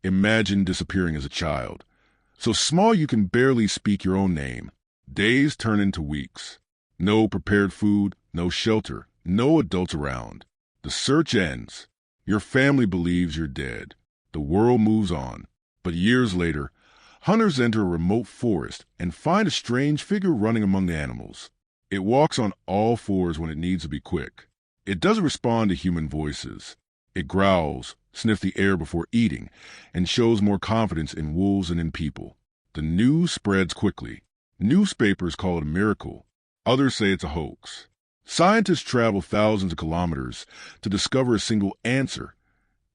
Imagine disappearing as a child. So small you can barely speak your own name. Days turn into weeks. No prepared food, no shelter, no adults around. The search ends. Your family believes you're dead. The world moves on. But years later, hunters enter a remote forest and find a strange figure running among the animals. It walks on all fours when it needs to be quick. It doesn't respond to human voices. It growls, sniffs the air before eating, and shows more confidence in wolves than in people. The news spreads quickly. Newspapers call it a miracle. Others say it's a hoax. Scientists travel thousands of kilometers to discover a single answer.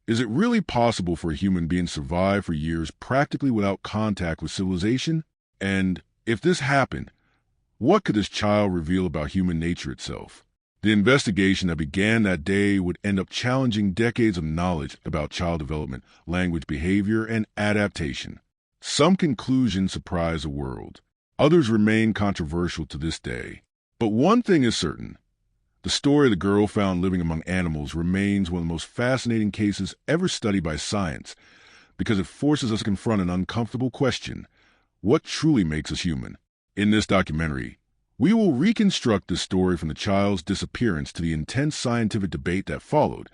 Is it really possible for a human being to survive for years practically without contact with civilization? And if this happened, what could this child reveal about human nature itself? The investigation that began that day would end up challenging decades of knowledge about child development, language behavior, and adaptation. Some conclusions surprise the world. Others remain controversial to this day. But one thing is certain. The story of the girl found living among animals remains one of the most fascinating cases ever studied by science because it forces us to confront an uncomfortable question: what truly makes us human? In this documentary, we will reconstruct this story from the child's disappearance to the intense scientific debate that followed,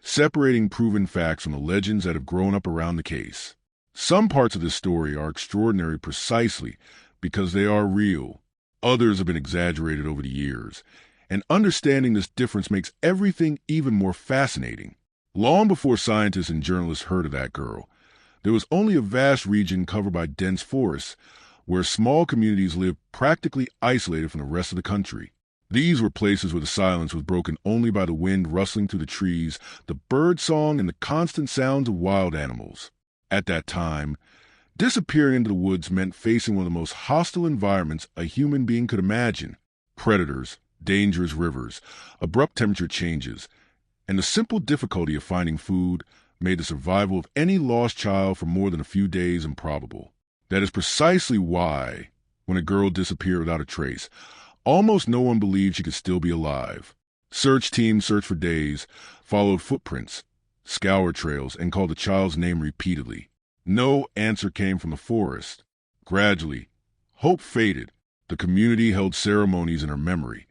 separating proven facts from the legends that have grown up around the case. Some parts of this story are extraordinary precisely because they are real. Others have been exaggerated over the years, and understanding this difference makes everything even more fascinating. Long before scientists and journalists heard of that girl, there was only a vast region covered by dense forests where small communities lived practically isolated from the rest of the country. These were places where the silence was broken only by the wind rustling through the trees, the bird song, and the constant sounds of wild animals. At that time, disappearing into the woods meant facing one of the most hostile environments a human being could imagine: predators, dangerous rivers, abrupt temperature changes, and the simple difficulty of finding food made the survival of any lost child for more than a few days improbable. That is precisely why, when a girl disappeared without a trace, almost no one believed she could still be alive. Search teams searched for days, followed footprints, scoured trails, and called the child's name repeatedly. No answer came from the forest. Gradually, hope faded. The community held ceremonies in her memory,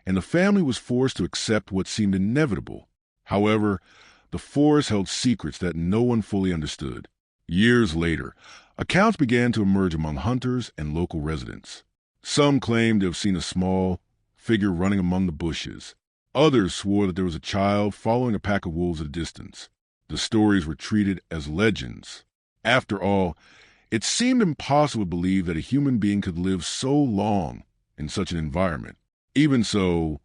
and the family was forced to accept what seemed inevitable. However, the forest held secrets that no one fully understood. Years later, accounts began to emerge among hunters and local residents. Some claimed to have seen a small figure running among the bushes. Others swore that there was a child following a pack of wolves at a distance. The stories were treated as legends. After all, it seemed impossible to believe that a human being could live so long in such an environment. Even so,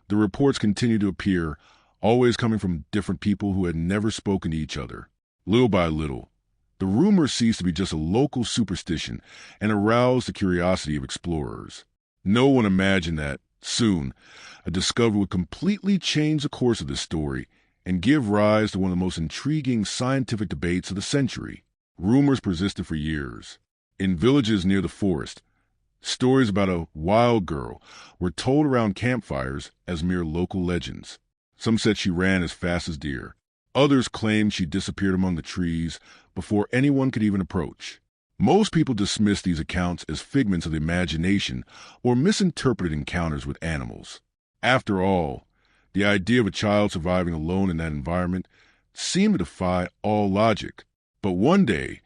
the reports continued to appear, always coming from different people who had never spoken to each other. Little by little, the rumors ceased to be just a local superstition and aroused the curiosity of explorers. No one imagined that, soon, a discovery would completely change the course of this story and give rise to one of the most intriguing scientific debates of the century. Rumors persisted for years. In villages near the forest, stories about a wild girl were told around campfires as mere local legends. Some said she ran as fast as deer. Others claimed she disappeared among the trees before anyone could even approach. Most people dismissed these accounts as figments of the imagination or misinterpreted encounters with animals. After all, the idea of a child surviving alone in that environment seemed to defy all logic. But one day,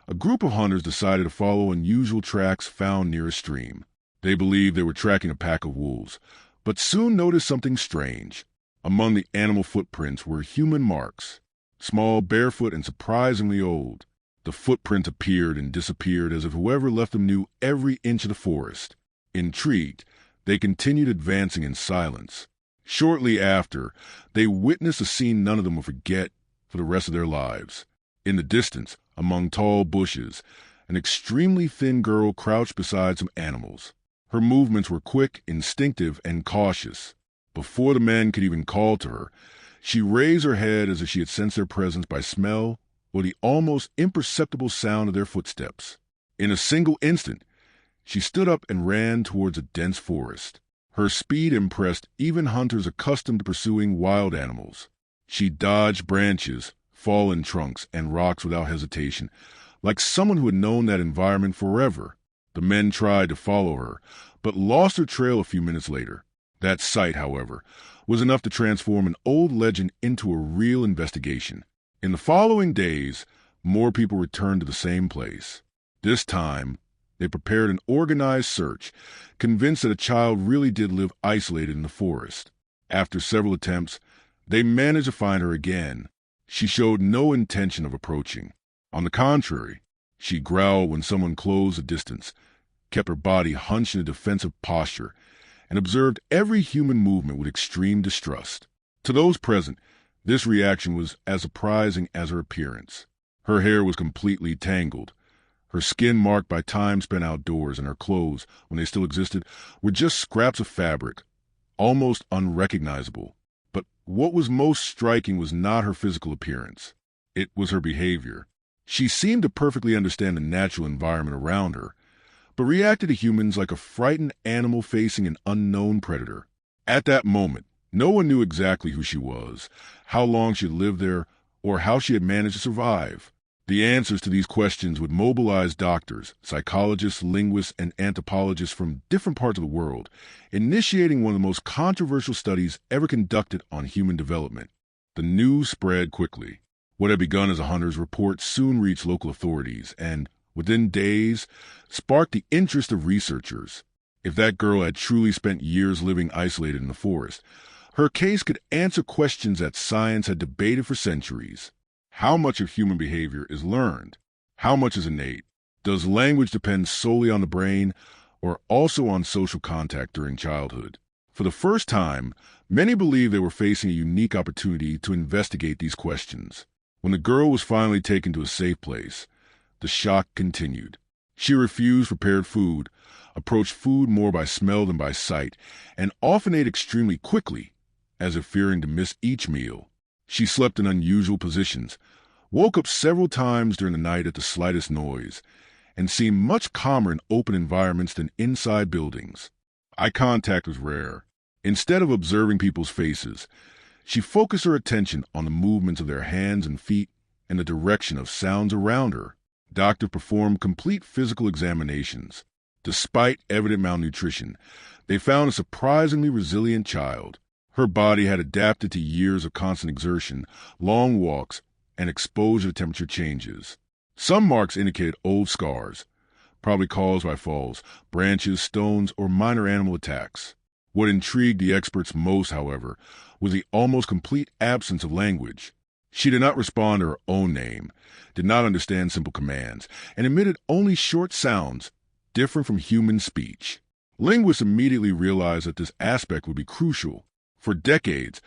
a group of hunters decided to follow unusual tracks found near a stream. They believed they were tracking a pack of wolves, but soon noticed something strange. Among the animal footprints were human marks, small, barefoot, and surprisingly old. The footprints appeared and disappeared as if whoever left them knew every inch of the forest. Intrigued, they continued advancing in silence. Shortly after, they witnessed a scene none of them would forget for the rest of their lives. In the distance, among tall bushes, an extremely thin girl crouched beside some animals. Her movements were quick, instinctive, and cautious. Before the men could even call to her, she raised her head as if she had sensed their presence by smell or the almost imperceptible sound of their footsteps. In a single instant, she stood up and ran towards a dense forest. Her speed impressed even hunters accustomed to pursuing wild animals. She dodged branches, fallen trunks, and rocks without hesitation, like someone who had known that environment forever. The men tried to follow her, but lost her trail a few minutes later. That sight, however, was enough to transform an old legend into a real investigation. In the following days, more people returned to the same place. This time, they prepared an organized search, convinced that a child really did live isolated in the forest. After several attempts, they managed to find her again. She showed no intention of approaching. On the contrary, she growled when someone closed the distance, kept her body hunched in a defensive posture, and observed every human movement with extreme distrust. To those present, this reaction was as surprising as her appearance. Her hair was completely tangled. Her skin marked by time spent outdoors, and her clothes, when they still existed, were just scraps of fabric, almost unrecognizable. But what was most striking was not her physical appearance. It was her behavior. She seemed to perfectly understand the natural environment around her, but reacted to humans like a frightened animal facing an unknown predator. At that moment, no one knew exactly who she was, how long she had lived there, or how she had managed to survive. The answers to these questions would mobilize doctors, psychologists, linguists, and anthropologists from different parts of the world, initiating one of the most controversial studies ever conducted on human development. The news spread quickly. What had begun as a hunter's report soon reached local authorities and, within days, sparked the interest of researchers. If that girl had truly spent years living isolated in the forest, her case could answer questions that science had debated for centuries. How much of human behavior is learned? How much is innate? Does language depend solely on the brain or also on social contact during childhood? For the first time, many believed they were facing a unique opportunity to investigate these questions. When the girl was finally taken to a safe place, the shock continued. She refused prepared food, approached food more by smell than by sight, and often ate extremely quickly, as if fearing to miss each meal. She slept in unusual positions, woke up several times during the night at the slightest noise, and seemed much calmer in open environments than inside buildings. Eye contact was rare. Instead of observing people's faces, she focused her attention on the movements of their hands and feet and the direction of sounds around her. Doctors performed complete physical examinations. Despite evident malnutrition, they found a surprisingly resilient child. Her body had adapted to years of constant exertion, long walks, and exposure to temperature changes. Some marks indicated old scars, probably caused by falls, branches, stones, or minor animal attacks. What intrigued the experts most, however, was the almost complete absence of language. She did not respond to her own name, did not understand simple commands, and emitted only short sounds, different from human speech. Linguists immediately realized that this aspect would be crucial. For decades,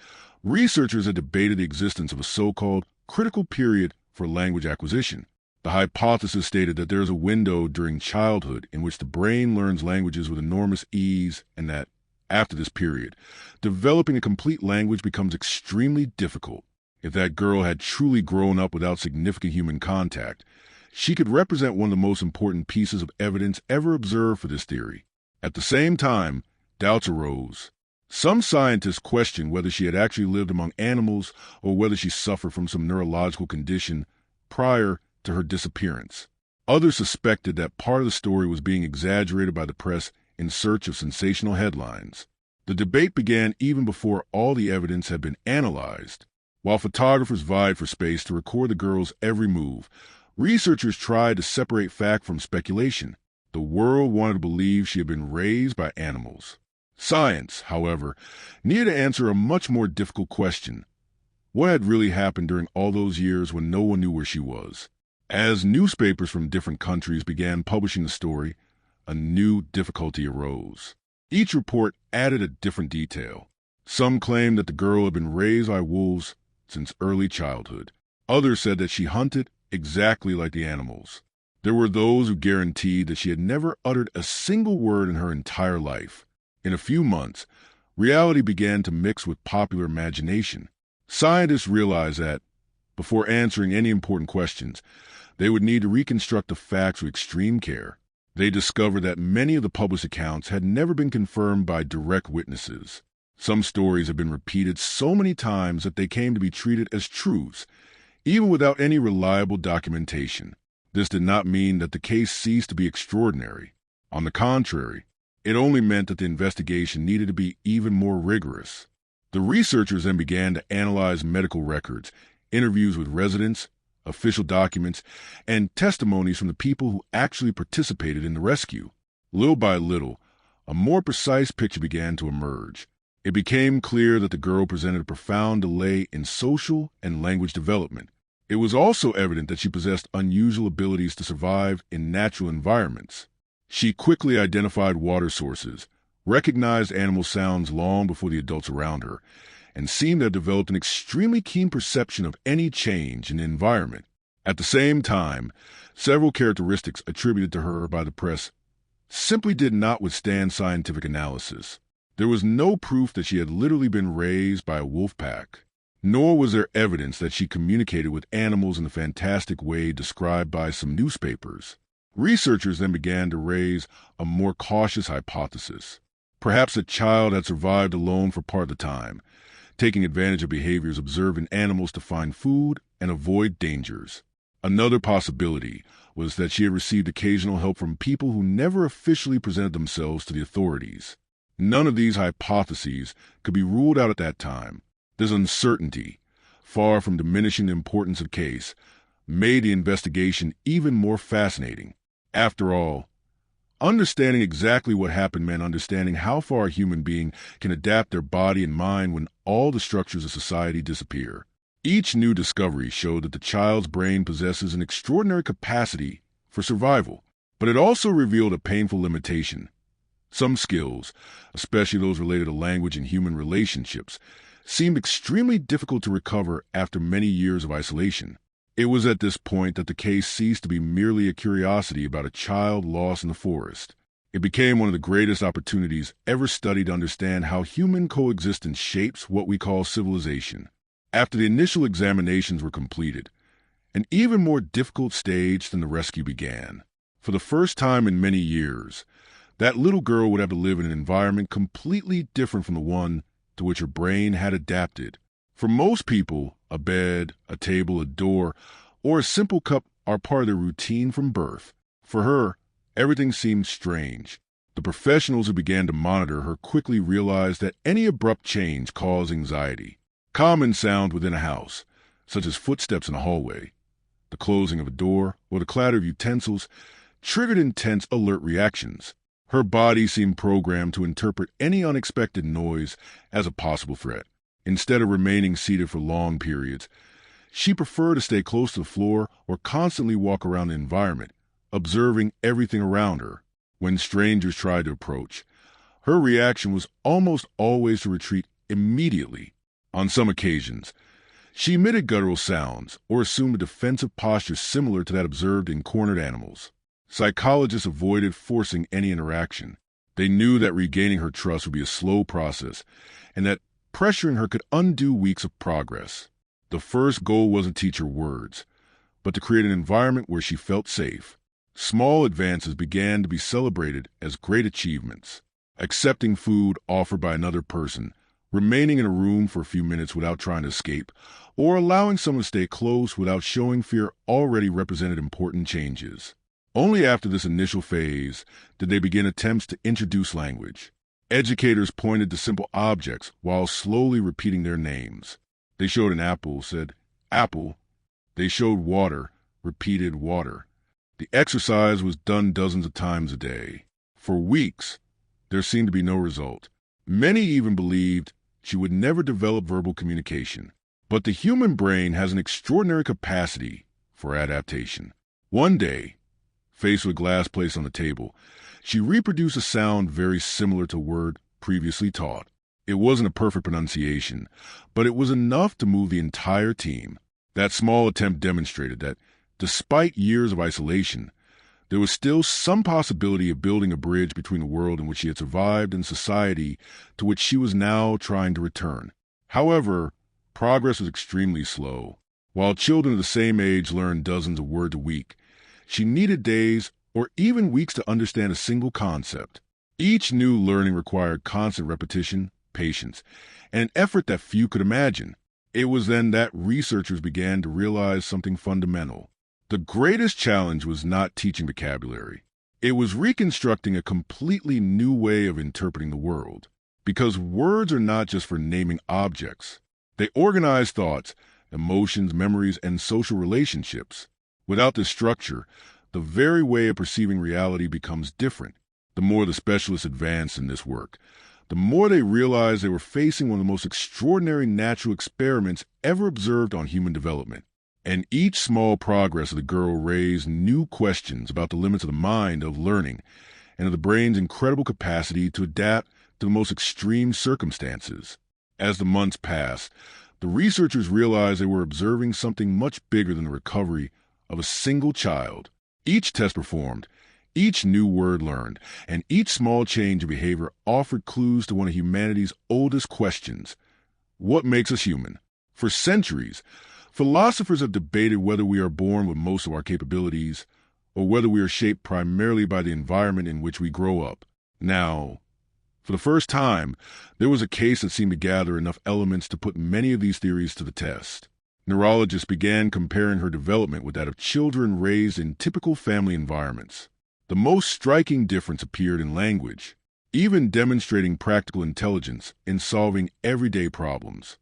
researchers had debated the existence of a so-called critical period for language acquisition. The hypothesis stated that there is a window during childhood in which the brain learns languages with enormous ease, and that, after this period, developing a complete language becomes extremely difficult. If that girl had truly grown up without significant human contact, she could represent one of the most important pieces of evidence ever observed for this theory. At the same time, doubts arose. Some scientists questioned whether she had actually lived among animals or whether she suffered from some neurological condition prior to her disappearance. Others suspected that part of the story was being exaggerated by the press in search of sensational headlines. The debate began even before all the evidence had been analyzed. While photographers vied for space to record the girl's every move, researchers tried to separate fact from speculation. The world wanted to believe she had been raised by animals. Science, however, needed to answer a much more difficult question. What had really happened during all those years when no one knew where she was? As newspapers from different countries began publishing the story, a new difficulty arose. Each report added a different detail. Some claimed that the girl had been raised by wolves since early childhood. Others said that she hunted exactly like the animals. There were those who guaranteed that she had never uttered a single word in her entire life. In a few months, reality began to mix with popular imagination. Scientists realized that, before answering any important questions, they would need to reconstruct the facts with extreme care. They discovered that many of the published accounts had never been confirmed by direct witnesses. Some stories had been repeated so many times that they came to be treated as truths, even without any reliable documentation. This did not mean that the case ceased to be extraordinary. On the contrary, it only meant that the investigation needed to be even more rigorous. The researchers then began to analyze medical records, interviews with residents, official documents, and testimonies from the people who actually participated in the rescue. Little by little, a more precise picture began to emerge. It became clear that the girl presented a profound delay in social and language development. It was also evident that she possessed unusual abilities to survive in natural environments. She quickly identified water sources, recognized animal sounds long before the adults around her, and seemed to have developed an extremely keen perception of any change in the environment. At the same time, several characteristics attributed to her by the press simply did not withstand scientific analysis. There was no proof that she had literally been raised by a wolf pack, nor was there evidence that she communicated with animals in the fantastic way described by some newspapers. Researchers then began to raise a more cautious hypothesis. Perhaps the child had survived alone for part of the time, taking advantage of behaviors observed in animals to find food and avoid dangers. Another possibility was that she had received occasional help from people who never officially presented themselves to the authorities. None of these hypotheses could be ruled out at that time. This uncertainty, far from diminishing the importance of the case, made the investigation even more fascinating. After all, understanding exactly what happened meant understanding how far a human being can adapt their body and mind when all the structures of society disappear. Each new discovery showed that the child's brain possesses an extraordinary capacity for survival, but it also revealed a painful limitation. Some skills, especially those related to language and human relationships, seemed extremely difficult to recover after many years of isolation. It was at this point that the case ceased to be merely a curiosity about a child lost in the forest. It became one of the greatest opportunities ever studied to understand how human coexistence shapes what we call civilization. After the initial examinations were completed, an even more difficult stage than the rescue began. For the first time in many years, that little girl would have to live in an environment completely different from the one to which her brain had adapted. For most people, a bed, a table, a door, or a simple cup are part of their routine from birth. For her, everything seemed strange. The professionals who began to monitor her quickly realized that any abrupt change caused anxiety. Common sound within a house, such as footsteps in a hallway, the closing of a door, or the clatter of utensils, triggered intense alert reactions. Her body seemed programmed to interpret any unexpected noise as a possible threat. Instead of remaining seated for long periods, she preferred to stay close to the floor or constantly walk around the environment, observing everything around her. When strangers tried to approach, her reaction was almost always to retreat immediately. On some occasions, she emitted guttural sounds or assumed a defensive posture similar to that observed in cornered animals. Psychologists avoided forcing any interaction. They knew that regaining her trust would be a slow process and that pressuring her could undo weeks of progress. The first goal wasn't to teach her words, but to create an environment where she felt safe. Small advances began to be celebrated as great achievements. Accepting food offered by another person, remaining in a room for a few minutes without trying to escape, or allowing someone to stay close without showing fear already represented important changes. Only after this initial phase did they begin attempts to introduce language. Educators pointed to simple objects while slowly repeating their names. They showed an apple, said, "Apple." They showed water, repeated water. The exercise was done dozens of times a day. For weeks, there seemed to be no result. Many even believed she would never develop verbal communication. But the human brain has an extraordinary capacity for adaptation. One day, faced with glass placed on the table, she reproduced a sound very similar to a word previously taught. It wasn't a perfect pronunciation, but it was enough to move the entire team. That small attempt demonstrated that, despite years of isolation, there was still some possibility of building a bridge between the world in which she had survived and society to which she was now trying to return. However, progress was extremely slow. While children of the same age learned dozens of words a week, she needed days or even weeks to understand a single concept. Each new learning required constant repetition, patience, and an effort that few could imagine. It was then that researchers began to realize something fundamental. The greatest challenge was not teaching vocabulary. It was reconstructing a completely new way of interpreting the world. Because words are not just for naming objects. They organize thoughts, emotions, memories, and social relationships. Without this structure, the very way of perceiving reality becomes different. The more the specialists advanced in this work, the more they realized they were facing one of the most extraordinary natural experiments ever observed on human development. And each small progress of the girl raised new questions about the limits of the mind of learning and of the brain's incredible capacity to adapt to the most extreme circumstances. As the months passed, the researchers realized they were observing something much bigger than the recovery of a single child. Each test performed, each new word learned, and each small change in behavior offered clues to one of humanity's oldest questions. What makes us human? For centuries, philosophers have debated whether we are born with most of our capabilities or whether we are shaped primarily by the environment in which we grow up. Now, for the first time, there was a case that seemed to gather enough elements to put many of these theories to the test. Neurologists began comparing her development with that of children raised in typical family environments. The most striking difference appeared in language, even demonstrating practical intelligence in solving everyday problems.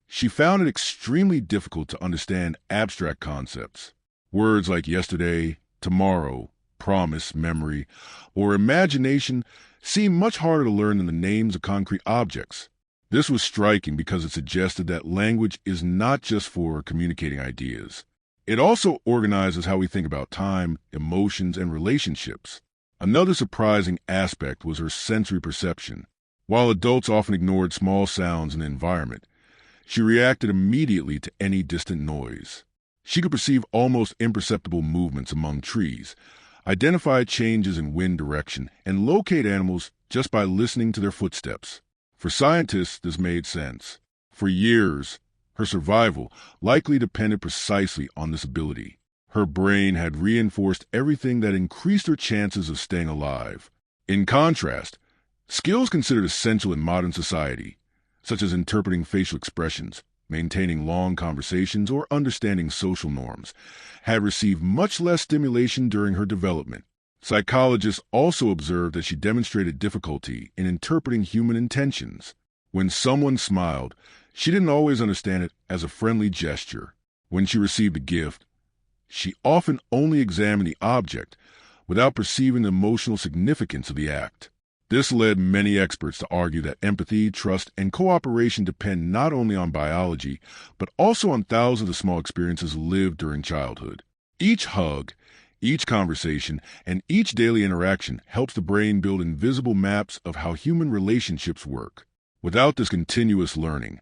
She found it extremely difficult to understand abstract concepts. Words like yesterday, tomorrow, promise, memory, or imagination seemed much harder to learn than the names of concrete objects. This was striking because it suggested that language is not just for communicating ideas. It also organizes how we think about time, emotions, and relationships. Another surprising aspect was her sensory perception. While adults often ignored small sounds in the environment, she reacted immediately to any distant noise. She could perceive almost imperceptible movements among trees, identify changes in wind direction, and locate animals just by listening to their footsteps. For scientists, this made sense. For years, her survival likely depended precisely on this ability. Her brain had reinforced everything that increased her chances of staying alive. In contrast, skills considered essential in modern society, such as interpreting facial expressions, maintaining long conversations, or understanding social norms, had received much less stimulation during her development. Psychologists also observed that she demonstrated difficulty in interpreting human intentions. When someone smiled, she didn't always understand it as a friendly gesture. When she received a gift, she often only examined the object without perceiving the emotional significance of the act. This led many experts to argue that empathy, trust, and cooperation depend not only on biology, but also on thousands of small experiences lived during childhood. Each hug, each conversation, and each daily interaction helps the brain build invisible maps of how human relationships work. Without this continuous learning,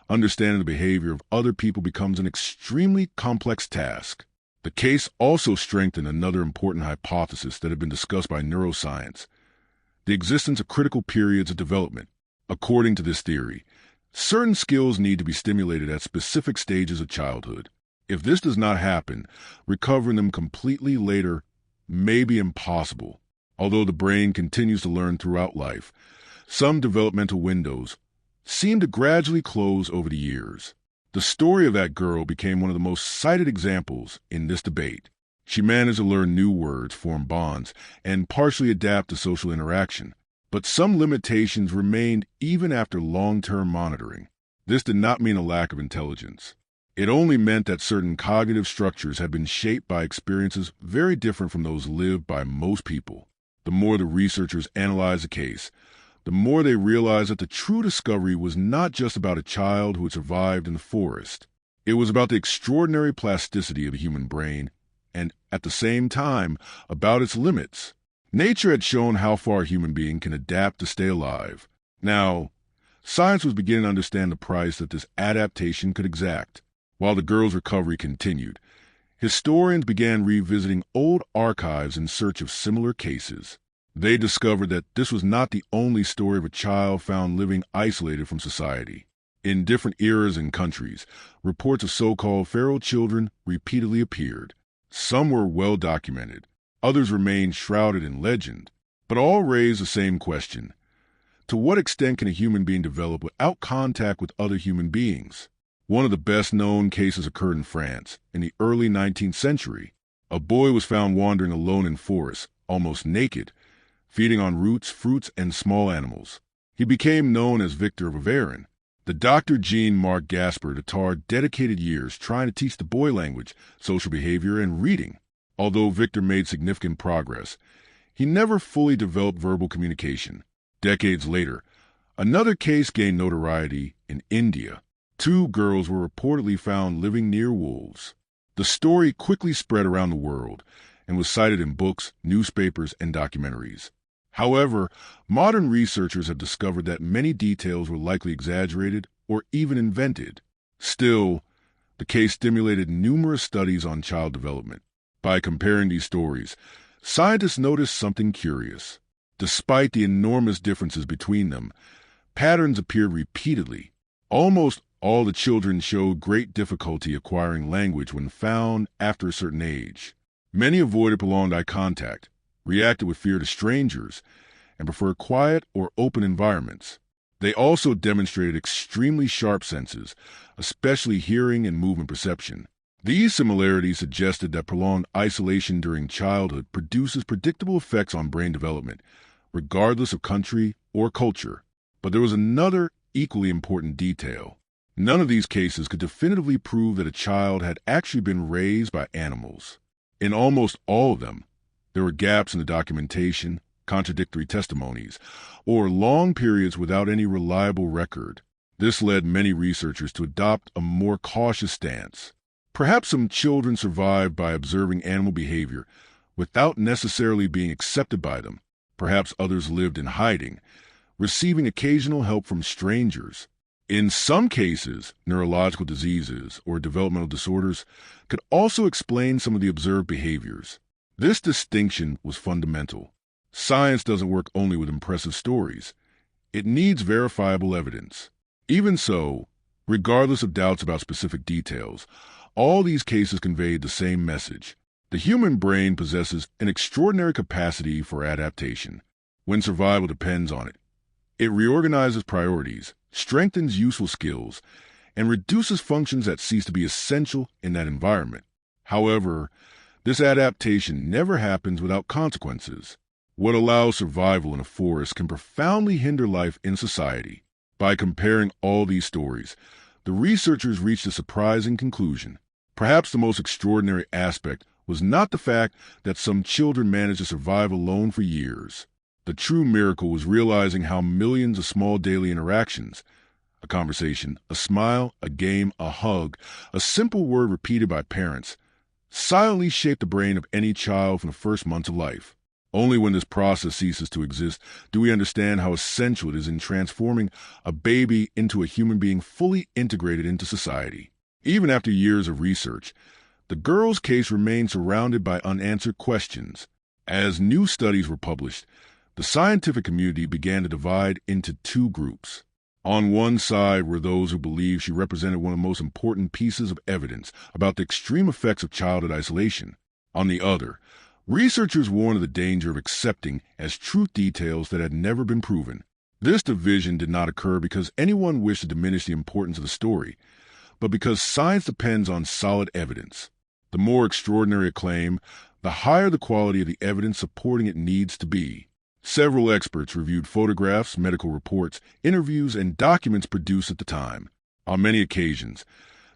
understanding the behavior of other people becomes an extremely complex task. The case also strengthened another important hypothesis that had been discussed by neuroscience: the existence of critical periods of development. According to this theory, certain skills need to be stimulated at specific stages of childhood. If this does not happen, recovering them completely later may be impossible. Although the brain continues to learn throughout life, some developmental windows seem to gradually close over the years. The story of that girl became one of the most cited examples in this debate. She managed to learn new words, form bonds, and partially adapt to social interaction. But some limitations remained even after long-term monitoring. This did not mean a lack of intelligence. It only meant that certain cognitive structures had been shaped by experiences very different from those lived by most people. The more the researchers analyzed the case, the more they realized that the true discovery was not just about a child who had survived in the forest. It was about the extraordinary plasticity of the human brain, and at the same time, about its limits. Nature had shown how far a human being can adapt to stay alive. Now, science was beginning to understand the price that this adaptation could exact. While the girl's recovery continued, historians began revisiting old archives in search of similar cases. They discovered that this was not the only story of a child found living isolated from society. In different eras and countries, reports of so-called feral children repeatedly appeared. Some were well documented, others remained shrouded in legend, but all raised the same question: to what extent can a human being develop without contact with other human beings? One of the best-known cases occurred in France in the early 19th century. A boy was found wandering alone in forests, almost naked, feeding on roots, fruits, and small animals. He became known as Victor of Aveyron. The Dr. Jean-Marc Gaspard Attard dedicated years trying to teach the boy language, social behavior, and reading. Although Victor made significant progress, he never fully developed verbal communication. Decades later, another case gained notoriety in India. Two girls were reportedly found living near wolves. The story quickly spread around the world and was cited in books, newspapers, and documentaries. However, modern researchers have discovered that many details were likely exaggerated or even invented. Still, the case stimulated numerous studies on child development. By comparing these stories, scientists noticed something curious. Despite the enormous differences between them, patterns appeared repeatedly. Almost all the children showed great difficulty acquiring language when found after a certain age. Many avoided prolonged eye contact, reacted with fear to strangers, and preferred quiet or open environments. They also demonstrated extremely sharp senses, especially hearing and movement perception. These similarities suggested that prolonged isolation during childhood produces predictable effects on brain development, regardless of country or culture. But there was another equally important detail. None of these cases could definitively prove that a child had actually been raised by animals. In almost all of them, there were gaps in the documentation, contradictory testimonies, or long periods without any reliable record. This led many researchers to adopt a more cautious stance. Perhaps some children survived by observing animal behavior without necessarily being accepted by them. Perhaps others lived in hiding, receiving occasional help from strangers. In some cases, neurological diseases or developmental disorders could also explain some of the observed behaviors. This distinction was fundamental. Science doesn't work only with impressive stories. It needs verifiable evidence. Even so, regardless of doubts about specific details, all these cases conveyed the same message. The human brain possesses an extraordinary capacity for adaptation. When survival depends on it, it reorganizes priorities, strengthens useful skills, and reduces functions that cease to be essential in that environment. However, this adaptation never happens without consequences. What allows survival in a forest can profoundly hinder life in society. By comparing all these stories, the researchers reached a surprising conclusion. Perhaps the most extraordinary aspect was not the fact that some children managed to survive alone for years. The true miracle was realizing how millions of small daily interactions, a conversation, a smile, a game, a hug, a simple word repeated by parents, silently shape the brain of any child from the first months of life. Only when this process ceases to exist do we understand how essential it is in transforming a baby into a human being fully integrated into society. Even after years of research, the girl's case remained surrounded by unanswered questions. As new studies were published, the scientific community began to divide into two groups. On one side were those who believed she represented one of the most important pieces of evidence about the extreme effects of childhood isolation. On the other, researchers warned of the danger of accepting as truth details that had never been proven. This division did not occur because anyone wished to diminish the importance of the story, but because science depends on solid evidence. The more extraordinary a claim, the higher the quality of the evidence supporting it needs to be. Several experts reviewed photographs, medical reports, interviews, and documents produced at the time. On many occasions,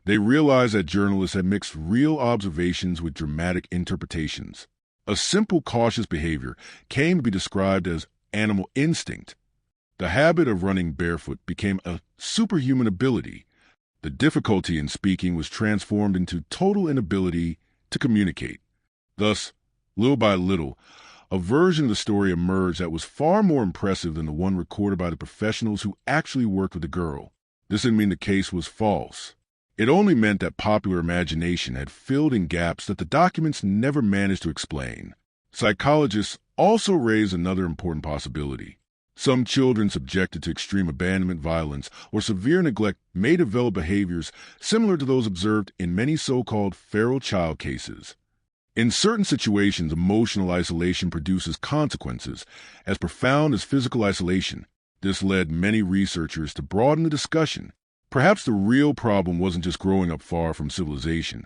they realized that journalists had mixed real observations with dramatic interpretations. A simple cautious behavior came to be described as animal instinct. The habit of running barefoot became a superhuman ability. The difficulty in speaking was transformed into total inability to communicate. Thus, little by little, a version of the story emerged that was far more impressive than the one recorded by the professionals who actually worked with the girl. This didn't mean the case was false. It only meant that popular imagination had filled in gaps that the documents never managed to explain. Psychologists also raised another important possibility. Some children subjected to extreme abandonment, violence, or severe neglect may develop behaviors similar to those observed in many so-called feral child cases. In certain situations, emotional isolation produces consequences as profound as physical isolation. This led many researchers to broaden the discussion. Perhaps the real problem wasn't just growing up far from civilization,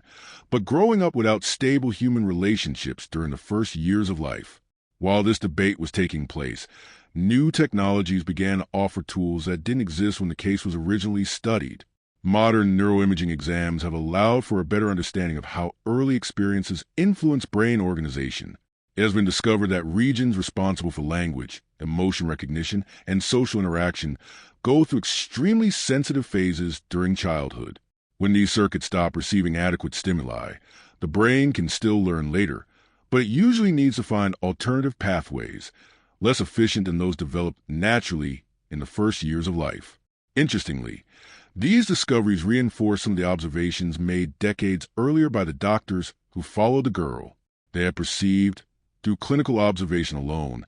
but growing up without stable human relationships during the first years of life. While this debate was taking place, new technologies began to offer tools that didn't exist when the case was originally studied. Modern neuroimaging exams have allowed for a better understanding of how early experiences influence brain organization. It has been discovered that regions responsible for language, emotion recognition, and social interaction go through extremely sensitive phases during childhood. When these circuits stop receiving adequate stimuli, the brain can still learn later, but it usually needs to find alternative pathways, less efficient than those developed naturally in the first years of life. Interestingly, these discoveries reinforce some of the observations made decades earlier by the doctors who followed the girl. They had perceived, through clinical observation alone,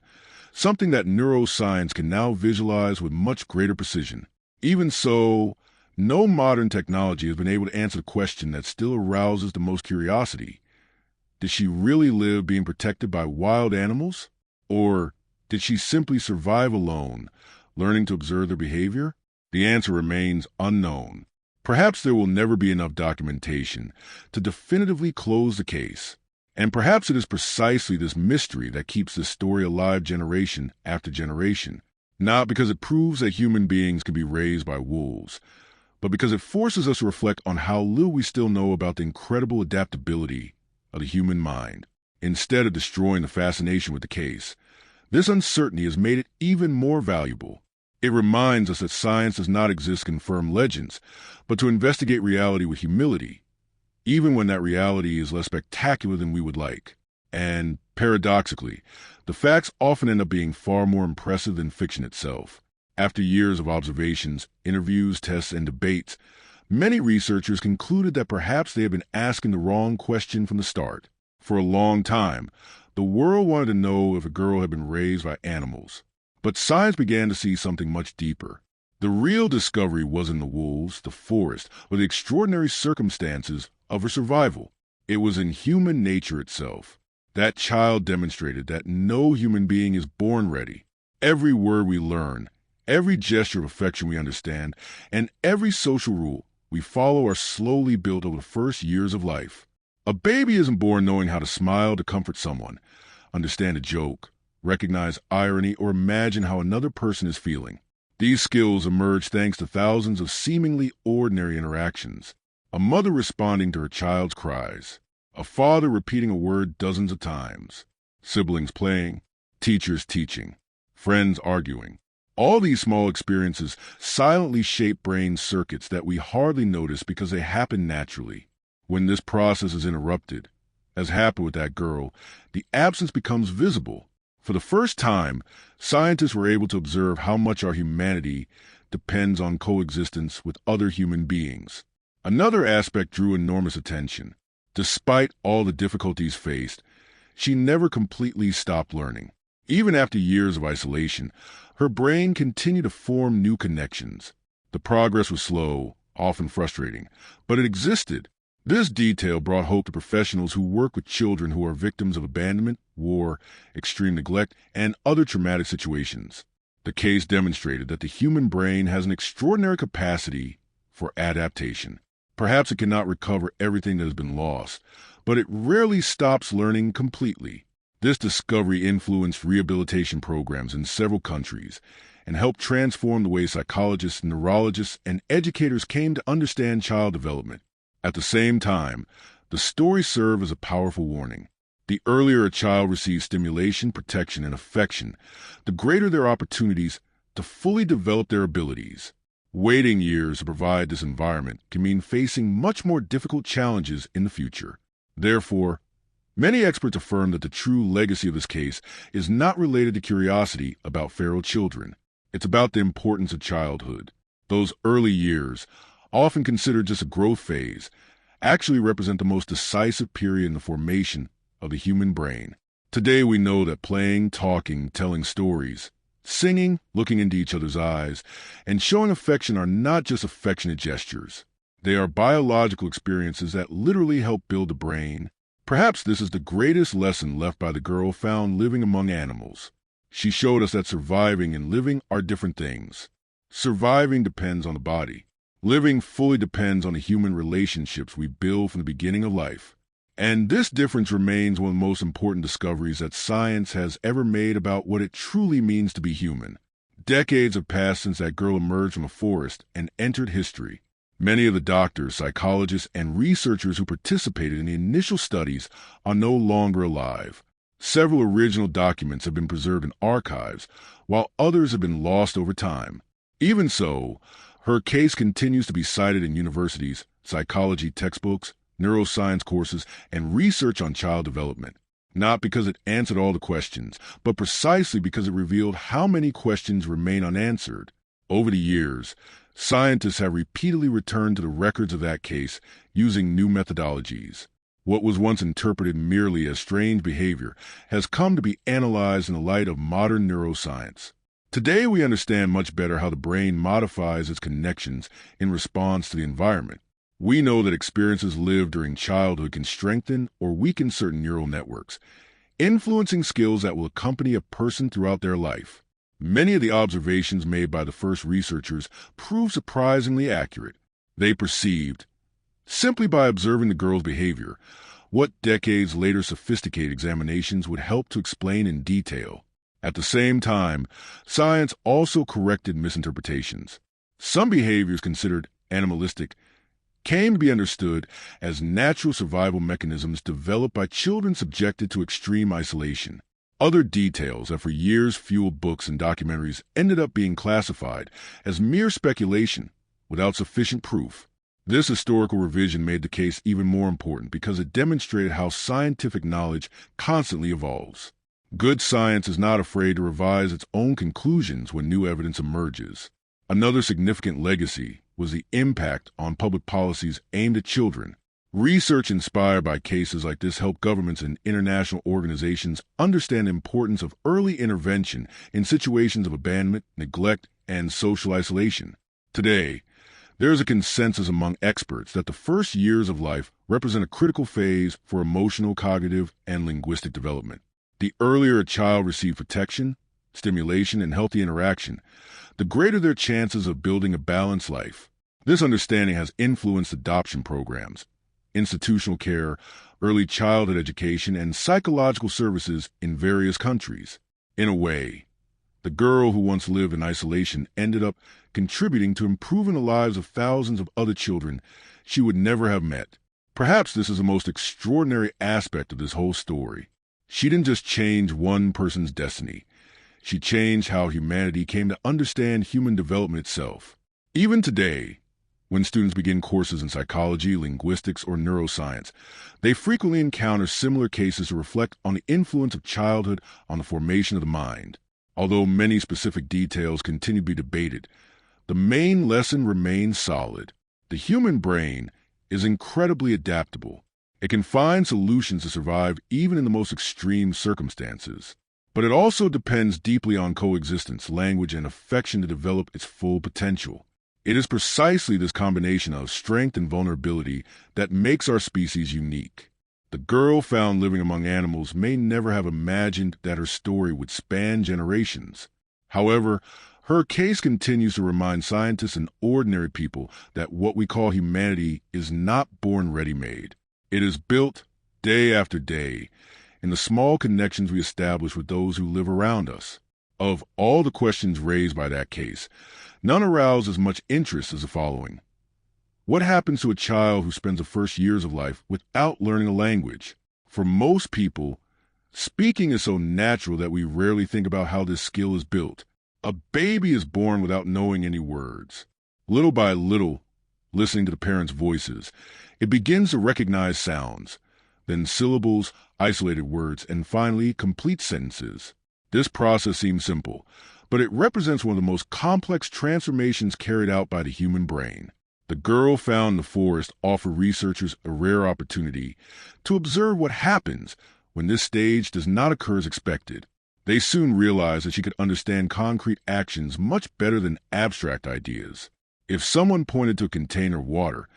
something that neuroscience can now visualize with much greater precision. Even so, no modern technology has been able to answer the question that still arouses the most curiosity. Did she really live being protected by wild animals? Or did she simply survive alone, learning to observe their behavior? The answer remains unknown. Perhaps there will never be enough documentation to definitively close the case. And perhaps it is precisely this mystery that keeps this story alive generation after generation. Not because it proves that human beings can be raised by wolves, but because it forces us to reflect on how little we still know about the incredible adaptability of the human mind. Instead of destroying the fascination with the case, this uncertainty has made it even more valuable. It reminds us that science does not exist to confirm legends, but to investigate reality with humility, even when that reality is less spectacular than we would like. And, paradoxically, the facts often end up being far more impressive than fiction itself. After years of observations, interviews, tests, and debates, many researchers concluded that perhaps they had been asking the wrong question from the start. For a long time, the world wanted to know if a girl had been raised by animals. But science began to see something much deeper. The real discovery wasn't the wolves, the forest, or the extraordinary circumstances of her survival. It was in human nature itself. That child demonstrated that no human being is born ready. Every word we learn, every gesture of affection we understand, and every social rule we follow are slowly built over the first years of life. A baby isn't born knowing how to smile to comfort someone, understand a joke, recognize irony, or imagine how another person is feeling. These skills emerge thanks to thousands of seemingly ordinary interactions. A mother responding to her child's cries, a father repeating a word dozens of times, siblings playing, teachers teaching, friends arguing. All these small experiences silently shape brain circuits that we hardly notice because they happen naturally. When this process is interrupted, as happened with that girl, the absence becomes visible. For the first time, scientists were able to observe how much our humanity depends on coexistence with other human beings. Another aspect drew enormous attention. Despite all the difficulties faced, she never completely stopped learning. Even after years of isolation, her brain continued to form new connections. The progress was slow, often frustrating, but it existed. This detail brought hope to professionals who work with children who are victims of abandonment, war, extreme neglect, and other traumatic situations. The case demonstrated that the human brain has an extraordinary capacity for adaptation. Perhaps it cannot recover everything that has been lost, but it rarely stops learning completely. This discovery influenced rehabilitation programs in several countries and helped transform the way psychologists, neurologists, and educators came to understand child development. At the same time, the story served as a powerful warning. The earlier a child receives stimulation, protection, and affection, the greater their opportunities to fully develop their abilities. Waiting years to provide this environment can mean facing much more difficult challenges in the future. Therefore, many experts affirm that the true legacy of this case is not related to curiosity about feral children. It's about the importance of childhood. Those early years, often considered just a growth phase, actually represent the most decisive period in the formation of the human brain. Today we know that playing, talking, telling stories, singing, looking into each other's eyes, and showing affection are not just affectionate gestures. They are biological experiences that literally help build the brain. Perhaps this is the greatest lesson left by the girl found living among animals. She showed us that surviving and living are different things. Surviving depends on the body. Living fully depends on the human relationships we build from the beginning of life. And this difference remains one of the most important discoveries that science has ever made about what it truly means to be human. Decades have passed since that girl emerged from a forest and entered history. Many of the doctors, psychologists, and researchers who participated in the initial studies are no longer alive. Several original documents have been preserved in archives, while others have been lost over time. Even so, her case continues to be cited in universities, psychology textbooks, neuroscience courses, and research on child development. Not because it answered all the questions, but precisely because it revealed how many questions remain unanswered. Over the years, scientists have repeatedly returned to the records of that case using new methodologies. What was once interpreted merely as strange behavior has come to be analyzed in the light of modern neuroscience. Today, we understand much better how the brain modifies its connections in response to the environment. We know that experiences lived during childhood can strengthen or weaken certain neural networks, influencing skills that will accompany a person throughout their life. Many of the observations made by the first researchers proved surprisingly accurate. They perceived, simply by observing the girl's behavior, what decades later sophisticated examinations would help to explain in detail. At the same time, science also corrected misinterpretations. Some behaviors considered animalistic came to be understood as natural survival mechanisms developed by children subjected to extreme isolation. Other details that for years fueled books and documentaries ended up being classified as mere speculation without sufficient proof. This historical revision made the case even more important because it demonstrated how scientific knowledge constantly evolves. Good science is not afraid to revise its own conclusions when new evidence emerges. Another significant legacy was the impact on public policies aimed at children. Research inspired by cases like this helped governments and international organizations understand the importance of early intervention in situations of abandonment, neglect, and social isolation. Today, there is a consensus among experts that the first years of life represent a critical phase for emotional, cognitive, and linguistic development. The earlier a child receives protection, stimulation, and healthy interaction, the greater their chances of building a balanced life. This understanding has influenced adoption programs, institutional care, early childhood education, and psychological services in various countries. In a way, the girl who once lived in isolation ended up contributing to improving the lives of thousands of other children she would never have met. Perhaps this is the most extraordinary aspect of this whole story. She didn't just change one person's destiny. She changed how humanity came to understand human development itself. Even today, when students begin courses in psychology, linguistics, or neuroscience, they frequently encounter similar cases to reflect on the influence of childhood on the formation of the mind. Although many specific details continue to be debated, the main lesson remains solid. The human brain is incredibly adaptable. It can find solutions to survive even in the most extreme circumstances. But it also depends deeply on coexistence, language, and affection to develop its full potential. It is precisely this combination of strength and vulnerability that makes our species unique. The girl found living among animals may never have imagined that her story would span generations. However, her case continues to remind scientists and ordinary people that what we call humanity is not born ready-made. It is built day after day in the small connections we establish with those who live around us. Of all the questions raised by that case, none arouse as much interest as the following. What happens to a child who spends the first years of life without learning a language? For most people, speaking is so natural that we rarely think about how this skill is built. A baby is born without knowing any words. Little by little, listening to the parents' voices, it begins to recognize sounds, then syllables, isolated words, and finally complete sentences. This process seems simple, but it represents one of the most complex transformations carried out by the human brain. The girl found in the forest offered researchers a rare opportunity to observe what happens when this stage does not occur as expected. They soon realized that she could understand concrete actions much better than abstract ideas. If someone pointed to a container of water,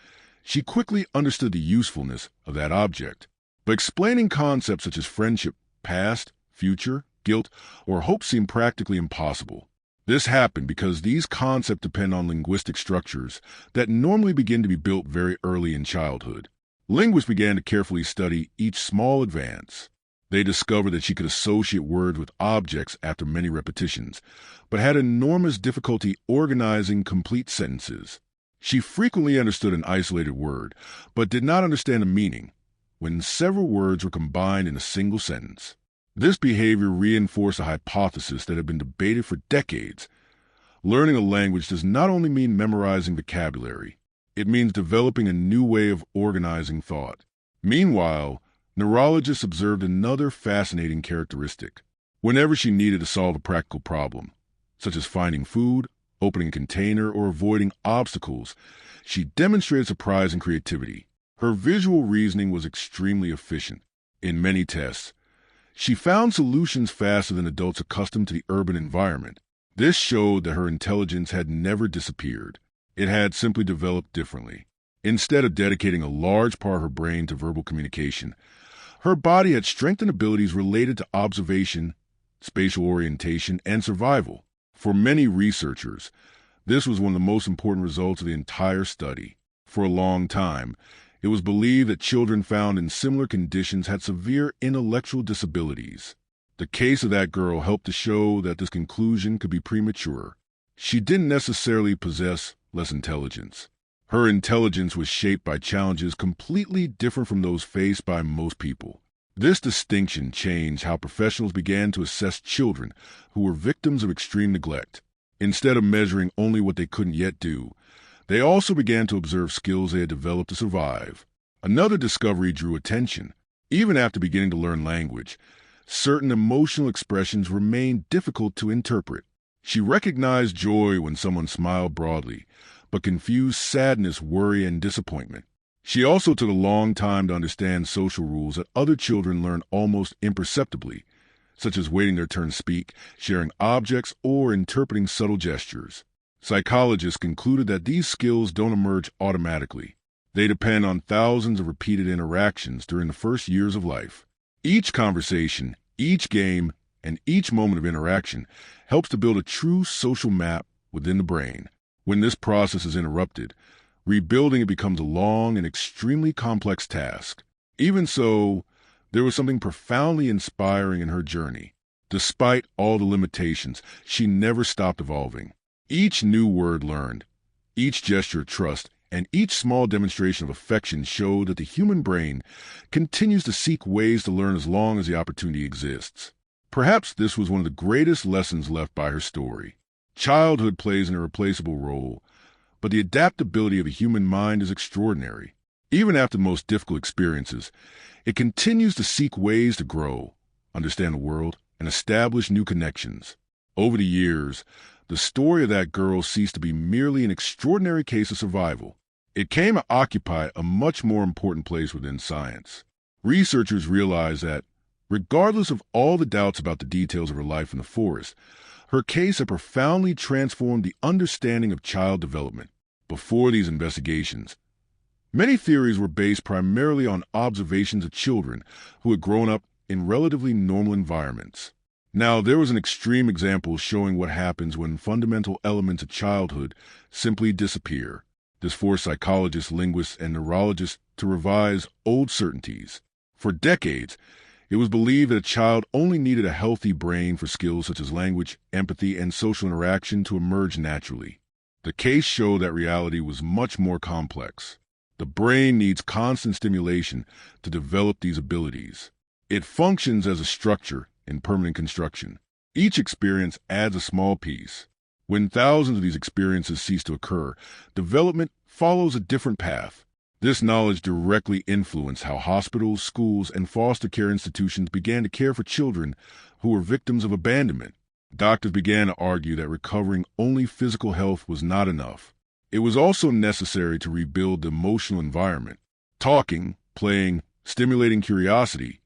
she quickly understood the usefulness of that object. But explaining concepts such as friendship, past, future, guilt, or hope seemed practically impossible. This happened because these concepts depend on linguistic structures that normally begin to be built very early in childhood. Linguists began to carefully study each small advance. They discovered that she could associate words with objects after many repetitions, but had enormous difficulty organizing complete sentences. She frequently understood an isolated word, but did not understand the meaning when several words were combined in a single sentence. This behavior reinforced a hypothesis that had been debated for decades. Learning a language does not only mean memorizing vocabulary, it means developing a new way of organizing thought. Meanwhile, neurologists observed another fascinating characteristic. Whenever she needed to solve a practical problem, such as finding food, opening a container, or avoiding obstacles, she demonstrated surprising creativity. Her visual reasoning was extremely efficient. In many tests, she found solutions faster than adults accustomed to the urban environment. This showed that her intelligence had never disappeared. It had simply developed differently. Instead of dedicating a large part of her brain to verbal communication, her body had strengthened abilities related to observation, spatial orientation, and survival. For many researchers, this was one of the most important results of the entire study. For a long time, it was believed that children found in similar conditions had severe intellectual disabilities. The case of that girl helped to show that this conclusion could be premature. She didn't necessarily possess less intelligence. Her intelligence was shaped by challenges completely different from those faced by most people. This distinction changed how professionals began to assess children who were victims of extreme neglect. Instead of measuring only what they couldn't yet do, they also began to observe skills they had developed to survive. Another discovery drew attention. Even after beginning to learn language, certain emotional expressions remained difficult to interpret. She recognized joy when someone smiled broadly, but confused sadness, worry, and disappointment. She also took a long time to understand social rules that other children learn almost imperceptibly, such as waiting their turn to speak, sharing objects, or interpreting subtle gestures. Psychologists concluded that these skills don't emerge automatically. They depend on thousands of repeated interactions during the first years of life. Each conversation, each game, and each moment of interaction helps to build a true social map within the brain. When this process is interrupted, rebuilding it becomes a long and extremely complex task. Even so, there was something profoundly inspiring in her journey. Despite all the limitations, she never stopped evolving. Each new word learned, each gesture of trust, and each small demonstration of affection showed that the human brain continues to seek ways to learn as long as the opportunity exists. Perhaps this was one of the greatest lessons left by her story. Childhood plays an irreplaceable role, but the adaptability of the human mind is extraordinary. Even after the most difficult experiences, it continues to seek ways to grow, understand the world, and establish new connections. Over the years, the story of that girl ceased to be merely an extraordinary case of survival. It came to occupy a much more important place within science. Researchers realized that, regardless of all the doubts about the details of her life in the forest, her case had profoundly transformed the understanding of child development. Before these investigations, many theories were based primarily on observations of children who had grown up in relatively normal environments. Now, there was an extreme example showing what happens when fundamental elements of childhood simply disappear. This forced psychologists, linguists, and neurologists to revise old certainties. For decades, it was believed that a child only needed a healthy brain for skills such as language, empathy, and social interaction to emerge naturally. The case showed that reality was much more complex. The brain needs constant stimulation to develop these abilities. It functions as a structure in permanent construction. Each experience adds a small piece. When thousands of these experiences cease to occur, development follows a different path. This knowledge directly influenced how hospitals, schools, and foster care institutions began to care for children who were victims of abandonment. Doctors began to argue that recovering only physical health was not enough. It was also necessary to rebuild the emotional environment. Talking, playing, stimulating curiosity,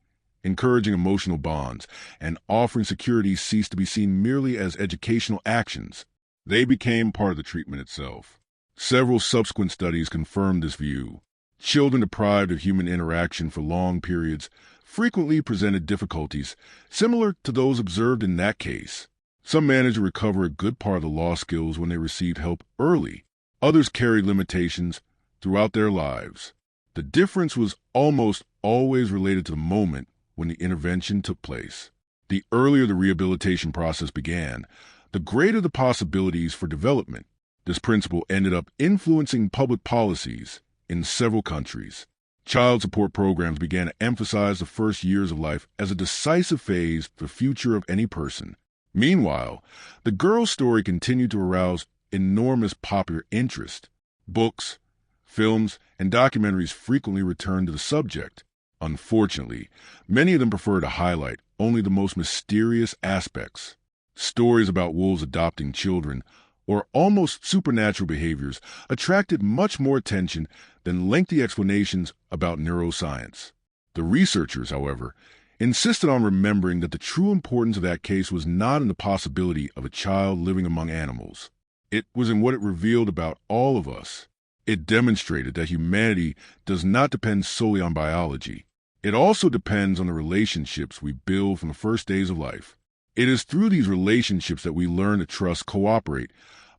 encouraging emotional bonds, and offering security ceased to be seen merely as educational actions. They became part of the treatment itself. Several subsequent studies confirmed this view. Children deprived of human interaction for long periods frequently presented difficulties similar to those observed in that case. Some managed to recover a good part of the lost skills when they received help early. Others carried limitations throughout their lives. The difference was almost always related to the moment when the intervention took place. The earlier the rehabilitation process began, the greater the possibilities for development. This principle ended up influencing public policies in several countries. Child support programs began to emphasize the first years of life as a decisive phase for the future of any person. Meanwhile, the girl's story continued to arouse enormous popular interest. Books, films, and documentaries frequently returned to the subject. Unfortunately, many of them prefer to highlight only the most mysterious aspects. Stories about wolves adopting children or almost supernatural behaviors attracted much more attention than lengthy explanations about neuroscience. The researchers, however, insisted on remembering that the true importance of that case was not in the possibility of a child living among animals. It was in what it revealed about all of us. It demonstrated that humanity does not depend solely on biology. It also depends on the relationships we build from the first days of life. It is through these relationships that we learn to trust, cooperate,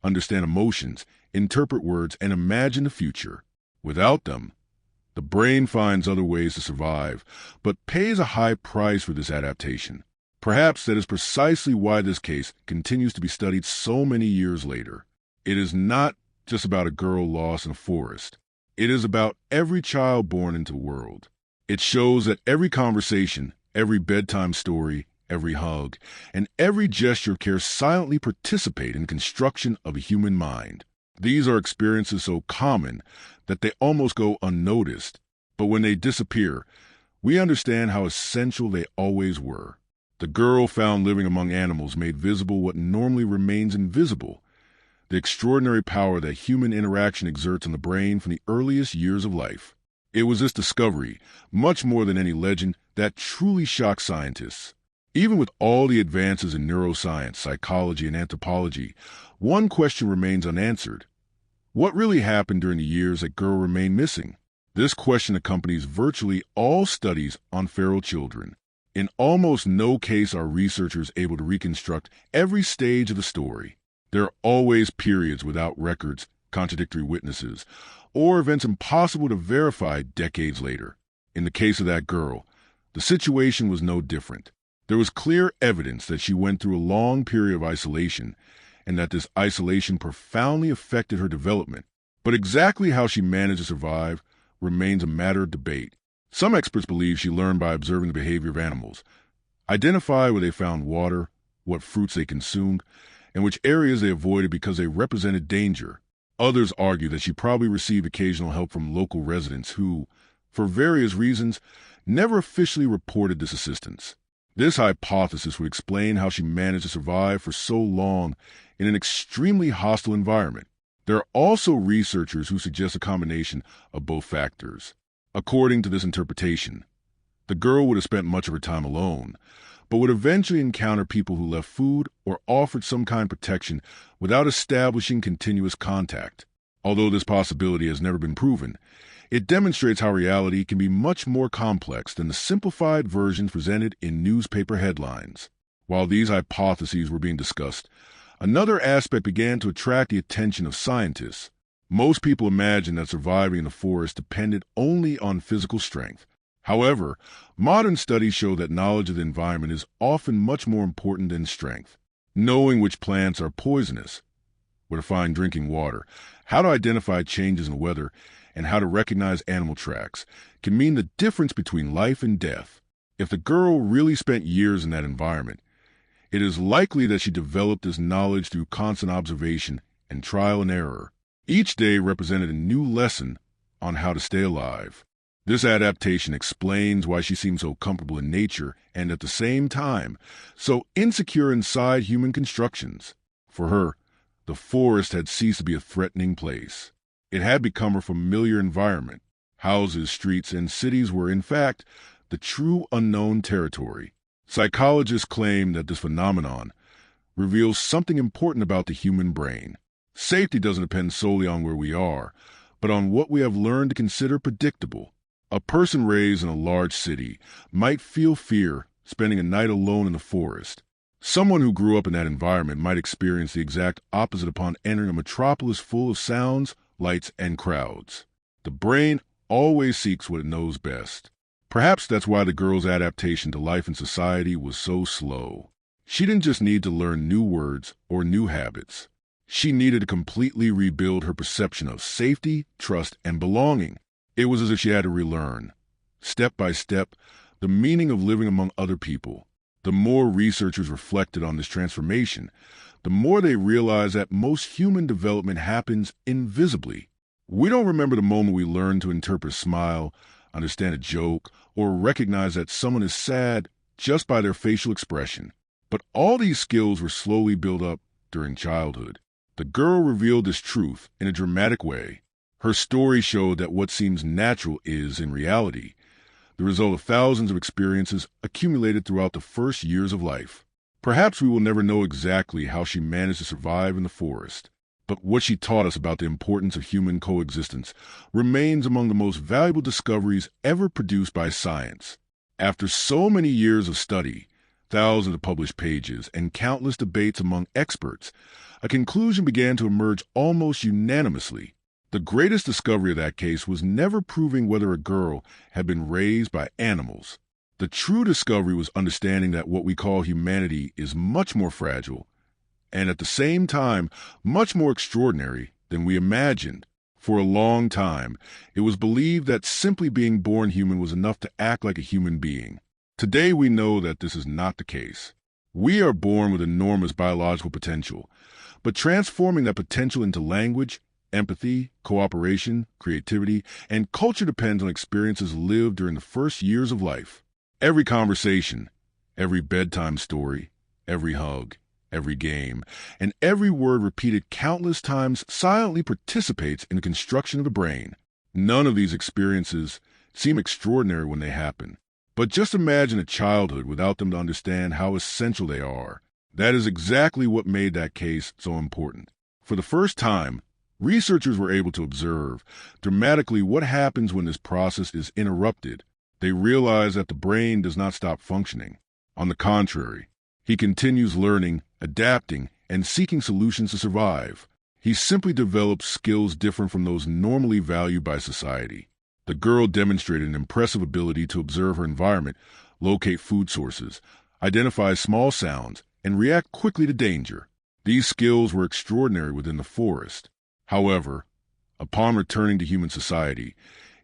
understand emotions, interpret words, and imagine the future. Without them, the brain finds other ways to survive, but pays a high price for this adaptation. Perhaps that is precisely why this case continues to be studied so many years later. It is not just about a girl lost in a forest. It is about every child born into the world. It shows that every conversation, every bedtime story, every hug, and every gesture of care silently participate in the construction of a human mind. These are experiences so common that they almost go unnoticed, but when they disappear, we understand how essential they always were. The girl found living among animals made visible what normally remains invisible, the extraordinary power that human interaction exerts on the brain from the earliest years of life. It was this discovery, much more than any legend, that truly shocked scientists. Even with all the advances in neuroscience, psychology, and anthropology, one question remains unanswered. What really happened during the years that girl remained missing? This question accompanies virtually all studies on feral children. In almost no case are researchers able to reconstruct every stage of the story. There are always periods without records, contradictory witnesses, or events impossible to verify decades later. In the case of that girl, the situation was no different. There was clear evidence that she went through a long period of isolation and that this isolation profoundly affected her development. But exactly how she managed to survive remains a matter of debate. Some experts believe she learned by observing the behavior of animals, identify where they found water, what fruits they consumed, and which areas they avoided because they represented danger. Others argue that she probably received occasional help from local residents who, for various reasons, never officially reported this assistance. This hypothesis would explain how she managed to survive for so long in an extremely hostile environment. There are also researchers who suggest a combination of both factors. According to this interpretation, the girl would have spent much of her time alone, but would eventually encounter people who left food or offered some kind of protection without establishing continuous contact. Although this possibility has never been proven, it demonstrates how reality can be much more complex than the simplified versions presented in newspaper headlines. While these hypotheses were being discussed, another aspect began to attract the attention of scientists. Most people imagined that surviving in the forest depended only on physical strength. However, modern studies show that knowledge of the environment is often much more important than strength. Knowing which plants are poisonous, where to find drinking water, how to identify changes in weather, and how to recognize animal tracks can mean the difference between life and death. If the girl really spent years in that environment, it is likely that she developed this knowledge through constant observation and trial and error. Each day represented a new lesson on how to stay alive. This adaptation explains why she seemed so comfortable in nature and at the same time so insecure inside human constructions. For her, the forest had ceased to be a threatening place. It had become her familiar environment. Houses, streets, and cities were, in fact, the true unknown territory. Psychologists claim that this phenomenon reveals something important about the human brain. Safety doesn't depend solely on where we are, but on what we have learned to consider predictable. A person raised in a large city might feel fear spending a night alone in the forest. Someone who grew up in that environment might experience the exact opposite upon entering a metropolis full of sounds, lights, and crowds. The brain always seeks what it knows best. Perhaps that's why the girl's adaptation to life in society was so slow. She didn't just need to learn new words or new habits. She needed to completely rebuild her perception of safety, trust, and belonging. It was as if she had to relearn, step by step, the meaning of living among other people. The more researchers reflected on this transformation, the more they realized that most human development happens invisibly. We don't remember the moment we learned to interpret a smile, understand a joke, or recognize that someone is sad just by their facial expression. But all these skills were slowly built up during childhood. The girl revealed this truth in a dramatic way. Her story showed that what seems natural is, in reality, the result of thousands of experiences accumulated throughout the first years of life. Perhaps we will never know exactly how she managed to survive in the forest, but what she taught us about the importance of human coexistence remains among the most valuable discoveries ever produced by science. After so many years of study, thousands of published pages, and countless debates among experts, a conclusion began to emerge almost unanimously. The greatest discovery of that case was never proving whether a girl had been raised by animals. The true discovery was understanding that what we call humanity is much more fragile and at the same time much more extraordinary than we imagined. For a long time, it was believed that simply being born human was enough to act like a human being. Today we know that this is not the case. We are born with enormous biological potential, but transforming that potential into language, empathy, cooperation, creativity, and culture depends on experiences lived during the first years of life. Every conversation, every bedtime story, every hug, every game, and every word repeated countless times silently participates in the construction of the brain. None of these experiences seem extraordinary when they happen. But just imagine a childhood without them to understand how essential they are. That is exactly what made that case so important. For the first time, researchers were able to observe dramatically what happens when this process is interrupted. They realize that the brain does not stop functioning. On the contrary, he continues learning, adapting, and seeking solutions to survive. He simply develops skills different from those normally valued by society. The girl demonstrated an impressive ability to observe her environment, locate food sources, identify small sounds, and react quickly to danger. These skills were extraordinary within the forest. However, upon returning to human society,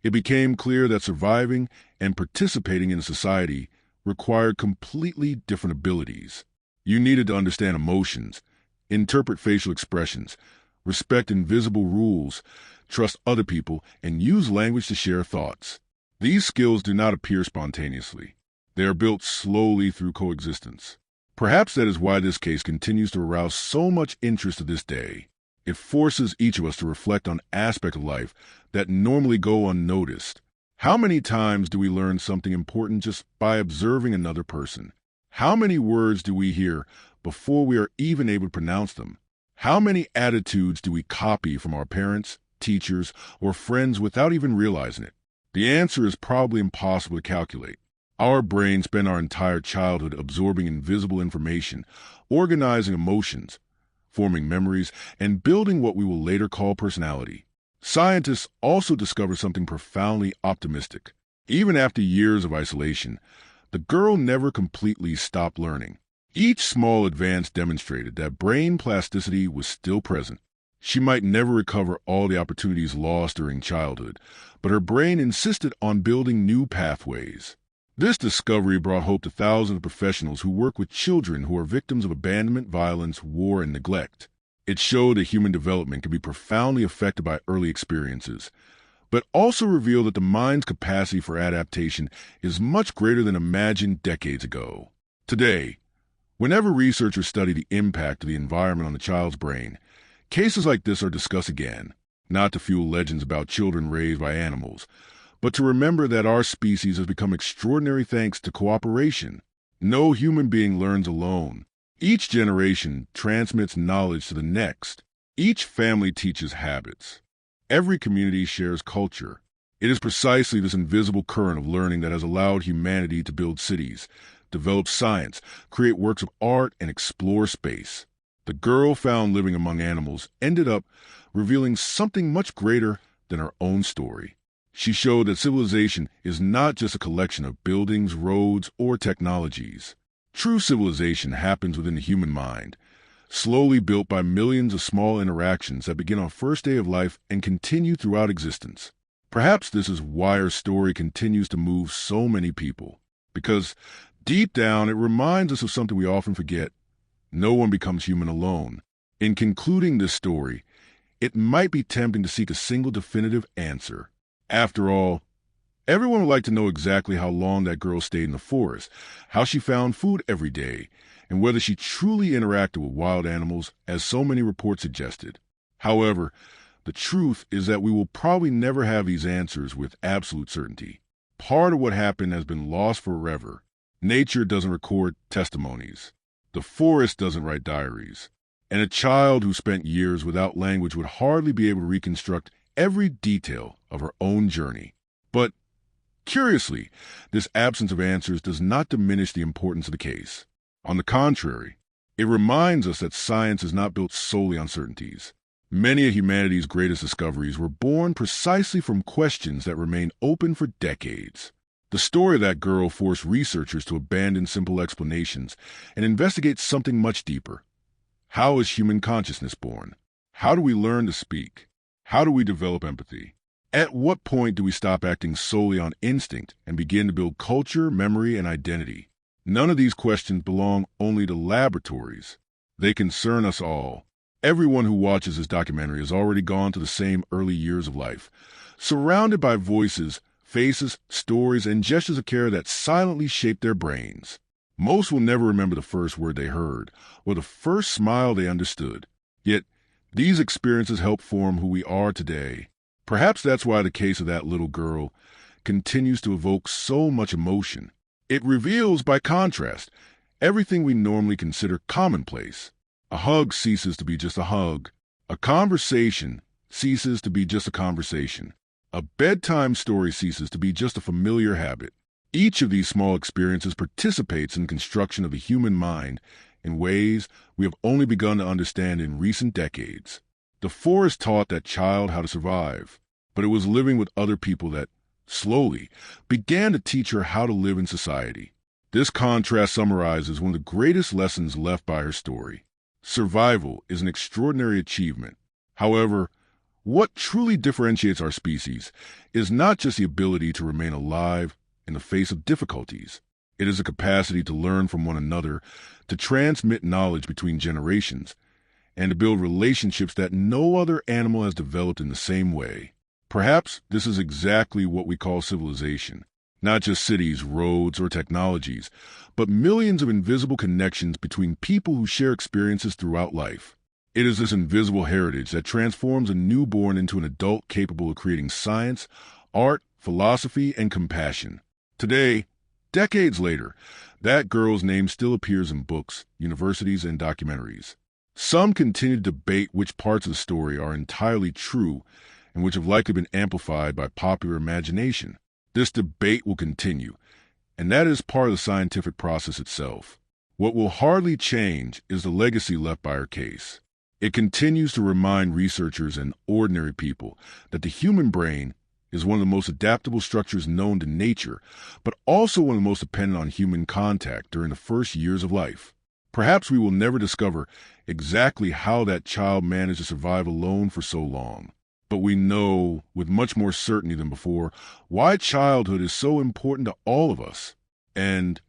it became clear that surviving and participating in a society required completely different abilities. You needed to understand emotions, interpret facial expressions, respect invisible rules, trust other people, and use language to share thoughts. These skills do not appear spontaneously. They are built slowly through coexistence. Perhaps that is why this case continues to arouse so much interest to this day. It forces each of us to reflect on aspects of life that normally go unnoticed. How many times do we learn something important just by observing another person? How many words do we hear before we are even able to pronounce them? How many attitudes do we copy from our parents, teachers, or friends without even realizing it? The answer is probably impossible to calculate. Our brains spend our entire childhood absorbing invisible information, organizing emotions, forming memories, and building what we will later call personality. Scientists also discovered something profoundly optimistic. Even after years of isolation, the girl never completely stopped learning. Each small advance demonstrated that brain plasticity was still present. She might never recover all the opportunities lost during childhood, but her brain insisted on building new pathways. This discovery brought hope to thousands of professionals who work with children who are victims of abandonment, violence, war, and neglect. It showed that human development can be profoundly affected by early experiences, but also revealed that the mind's capacity for adaptation is much greater than imagined decades ago. Today, whenever researchers study the impact of the environment on the child's brain, cases like this are discussed again, not to fuel legends about children raised by animals, but to remember that our species has become extraordinary thanks to cooperation. No human being learns alone. Each generation transmits knowledge to the next. Each family teaches habits. Every community shares culture. It is precisely this invisible current of learning that has allowed humanity to build cities, develop science, create works of art, and explore space. The girl found living among animals ended up revealing something much greater than her own story. She showed that civilization is not just a collection of buildings, roads, or technologies. True civilization happens within the human mind, slowly built by millions of small interactions that begin on first day of life and continue throughout existence. Perhaps this is why her story continues to move so many people, because deep down it reminds us of something we often forget. No one becomes human alone. In concluding this story, it might be tempting to seek a single definitive answer. After all, everyone would like to know exactly how long that girl stayed in the forest, how she found food every day, and whether she truly interacted with wild animals, as so many reports suggested. However, the truth is that we will probably never have these answers with absolute certainty. Part of what happened has been lost forever. Nature doesn't record testimonies. The forest doesn't write diaries. And a child who spent years without language would hardly be able to reconstruct every detail of her own journey. But, curiously, this absence of answers does not diminish the importance of the case. On the contrary, it reminds us that science is not built solely on certainties. Many of humanity's greatest discoveries were born precisely from questions that remained open for decades. The story of that girl forced researchers to abandon simple explanations and investigate something much deeper. How is human consciousness born? How do we learn to speak? How do we develop empathy? At what point do we stop acting solely on instinct and begin to build culture, memory, and identity? None of these questions belong only to laboratories. They concern us all. Everyone who watches this documentary has already gone to the same early years of life, surrounded by voices, faces, stories, and gestures of care that silently shape their brains. Most will never remember the first word they heard or the first smile they understood. Yet, these experiences help form who we are today. Perhaps that's why the case of that little girl continues to evoke so much emotion. It reveals, by contrast, everything we normally consider commonplace. A hug ceases to be just a hug. A conversation ceases to be just a conversation. A bedtime story ceases to be just a familiar habit. Each of these small experiences participates in the construction of the human mind in ways we have only begun to understand in recent decades. The forest taught that child how to survive, but it was living with other people that, slowly, began to teach her how to live in society. This contrast summarizes one of the greatest lessons left by her story. Survival is an extraordinary achievement. However, what truly differentiates our species is not just the ability to remain alive in the face of difficulties. It is a capacity to learn from one another, to transmit knowledge between generations, and to build relationships that no other animal has developed in the same way. Perhaps this is exactly what we call civilization. Not just cities, roads, or technologies, but millions of invisible connections between people who share experiences throughout life. It is this invisible heritage that transforms a newborn into an adult capable of creating science, art, philosophy, and compassion. Today, decades later, that girl's name still appears in books, universities, and documentaries. Some continue to debate which parts of the story are entirely true and which have likely been amplified by popular imagination. This debate will continue, and that is part of the scientific process itself. What will hardly change is the legacy left by her case. It continues to remind researchers and ordinary people that the human brain is one of the most adaptable structures known to nature, but also one of the most dependent on human contact during the first years of life. Perhaps we will never discover exactly how that child managed to survive alone for so long. But we know, with much more certainty than before, why childhood is so important to all of us. And,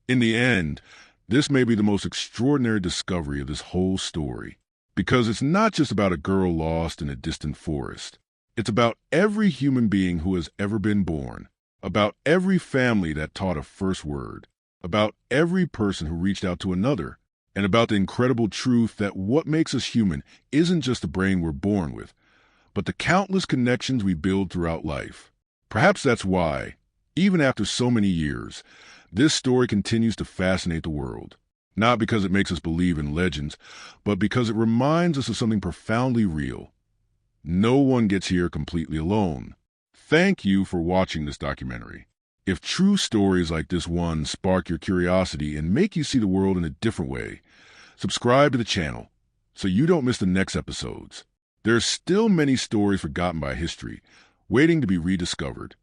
in the end, this may be the most extraordinary discovery of this whole story. Because it's not just about a girl lost in a distant forest. It's about every human being who has ever been born. About every family that taught a first word. About every person who reached out to another. And about the incredible truth that what makes us human isn't just the brain we're born with, but the countless connections we build throughout life. Perhaps that's why, even after so many years, this story continues to fascinate the world. Not because it makes us believe in legends, but because it reminds us of something profoundly real. No one gets here completely alone. Thank you for watching this documentary. If true stories like this one spark your curiosity and make you see the world in a different way, subscribe to the channel so you don't miss the next episodes. There are still many stories forgotten by history, waiting to be rediscovered.